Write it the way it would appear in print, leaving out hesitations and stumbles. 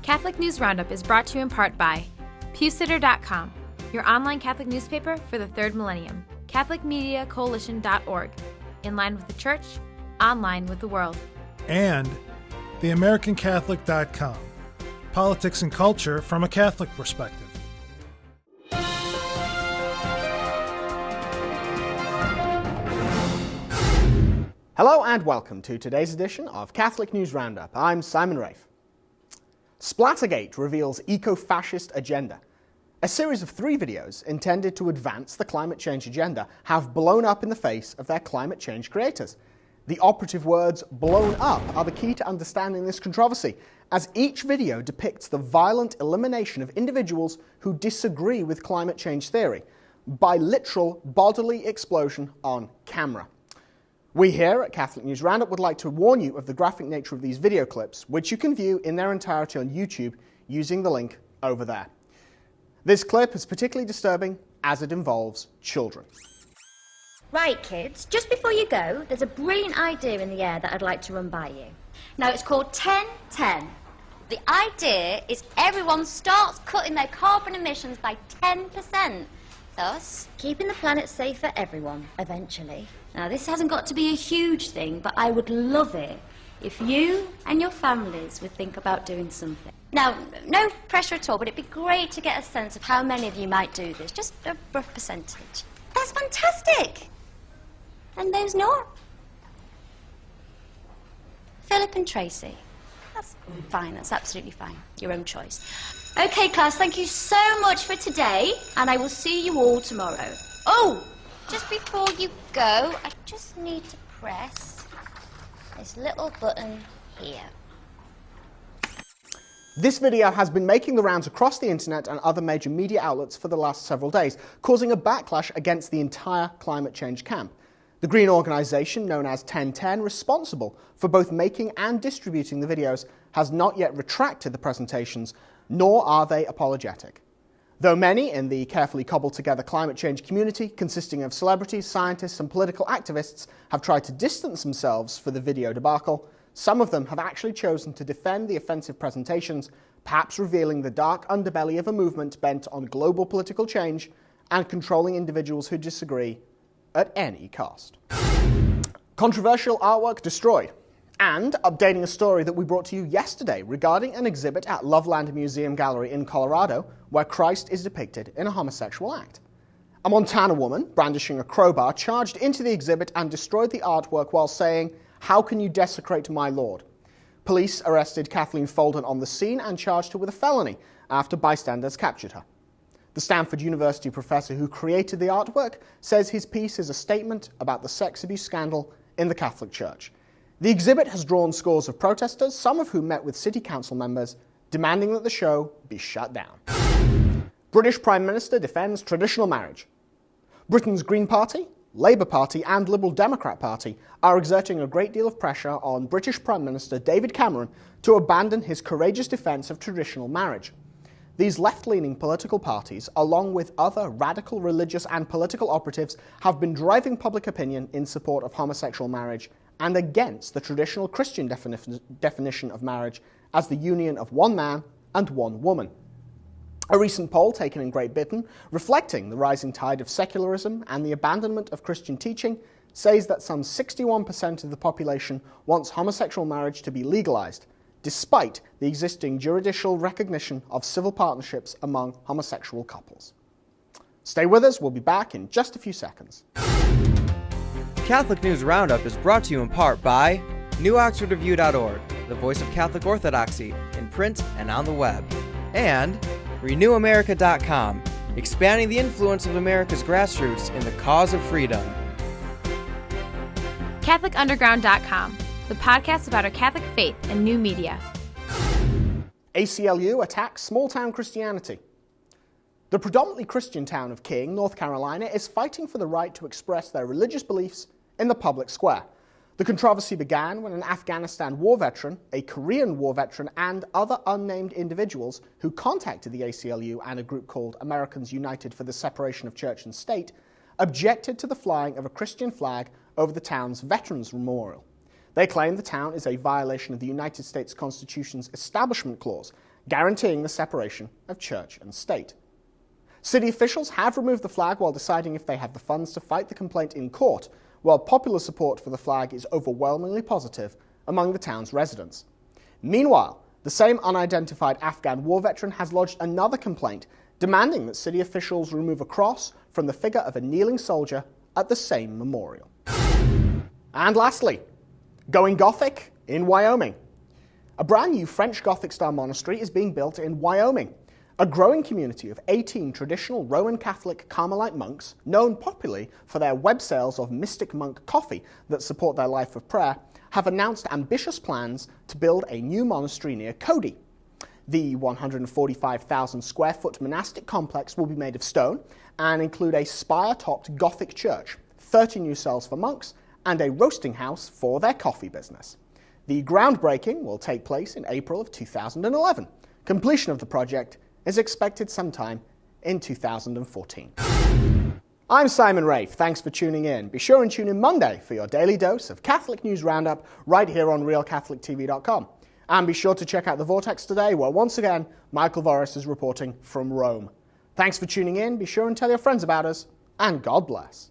Catholic News Roundup is brought to you in part by PewSitter.com, your online Catholic newspaper for the third millennium, CatholicMediaCoalition.org, in line with the Church, online with the world. And TheAmericanCatholic.com, politics and culture from a Catholic perspective. Hello and welcome to today's edition of Catholic News Roundup. I'm Simon Rafe. Splattergate reveals eco-fascist agenda. A series of 3 videos intended to advance the climate change agenda have blown up in the face of their climate change creators. The operative words "blown up" are the key to understanding this controversy, as each video depicts the violent elimination of individuals who disagree with climate change theory by literal bodily explosion on camera. We here at Catholic News Roundup would like to warn you of the graphic nature of these video clips, which you can view in their entirety on YouTube using the link over there. This clip is particularly disturbing as it involves children. Right, kids, just before you go, there's a brilliant idea in the air that I'd like to run by you. Now, it's called 10-10. The idea is everyone starts cutting their carbon emissions by 10%, thus keeping the planet safe for everyone, eventually. Now, this hasn't got to be a huge thing, but I would love it if you and your families would think about doing something. Now, no pressure at all, but it'd be great to get a sense of how many of you might do this, just a rough percentage. That's fantastic! And those not? Philip and Tracy. That's fine, that's absolutely fine. Your own choice. Okay, class, thank you so much for today, and I will see you all tomorrow. Oh! Just before you go, I just need to press this little button here. This video has been making the rounds across the internet and other major media outlets for the last several days, causing a backlash against the entire climate change camp. The green organisation known as 1010, responsible for both making and distributing the videos, has not yet retracted the presentations, nor are they apologetic. Though many in the carefully cobbled-together climate change community, consisting of celebrities, scientists and political activists, have tried to distance themselves for the video debacle, some of them have actually chosen to defend the offensive presentations, perhaps revealing the dark underbelly of a movement bent on global political change and controlling individuals who disagree at any cost. Controversial artwork destroyed. And updating a story that we brought to you yesterday regarding an exhibit at Loveland Museum Gallery in Colorado where Christ is depicted in a homosexual act. A Montana woman, brandishing a crowbar, charged into the exhibit and destroyed the artwork while saying, "How can you desecrate my Lord?" Police arrested Kathleen Folden on the scene and charged her with a felony after bystanders captured her. The Stanford University professor who created the artwork says his piece is a statement about the sex abuse scandal in the Catholic Church. The exhibit has drawn scores of protesters, some of whom met with city council members, demanding that the show be shut down. British Prime Minister defends traditional marriage. Britain's Green Party, Labour Party and Liberal Democrat Party are exerting a great deal of pressure on British Prime Minister David Cameron to abandon his courageous defence of traditional marriage. These left-leaning political parties, along with other radical religious and political operatives, have been driving public opinion in support of homosexual marriage and against the traditional Christian definition of marriage as the union of one man and one woman. A recent poll taken in Great Britain, reflecting the rising tide of secularism and the abandonment of Christian teaching, says that some 61% of the population wants homosexual marriage to be legalised, despite the existing judicial recognition of civil partnerships among homosexual couples. Stay with us, we'll be back in just a few seconds. Catholic News Roundup is brought to you in part by NewOxfordReview.org, the voice of Catholic Orthodoxy, in print and on the web, and RenewAmerica.com, expanding the influence of America's grassroots in the cause of freedom. CatholicUnderground.com, the podcast about our Catholic faith and new media. ACLU attacks small-town Christianity. The predominantly Christian town of King, North Carolina, is fighting for the right to express their religious beliefs in the public square. The controversy began when an Afghanistan war veteran, a Korean war veteran, and other unnamed individuals who contacted the ACLU and a group called Americans United for the Separation of Church and State objected to the flying of a Christian flag over the town's Veterans Memorial. They claim the town is a violation of the United States Constitution's Establishment Clause, guaranteeing the separation of church and state. City officials have removed the flag while deciding if they have the funds to fight the complaint in court, while popular support for the flag is overwhelmingly positive among the town's residents. Meanwhile, the same unidentified Afghan war veteran has lodged another complaint demanding that city officials remove a cross from the figure of a kneeling soldier at the same memorial. And lastly, going Gothic in Wyoming. A brand new French Gothic-style monastery is being built in Wyoming. A growing community of 18 traditional Roman Catholic Carmelite monks, known popularly for their web sales of mystic monk coffee that support their life of prayer, have announced ambitious plans to build a new monastery near Cody. The 145,000 square foot monastic complex will be made of stone and include a spire-topped Gothic church, 30 new cells for monks, and a roasting house for their coffee business. The groundbreaking will take place in April of 2011. Completion of the project is expected sometime in 2014. I'm Simon Rafe. Thanks for tuning in. Be sure and tune in Monday for your daily dose of Catholic News Roundup right here on realcatholictv.com. And be sure to check out the Vortex today, where once again, Michael Voris is reporting from Rome. Thanks for tuning in. Be sure and tell your friends about us, and God bless.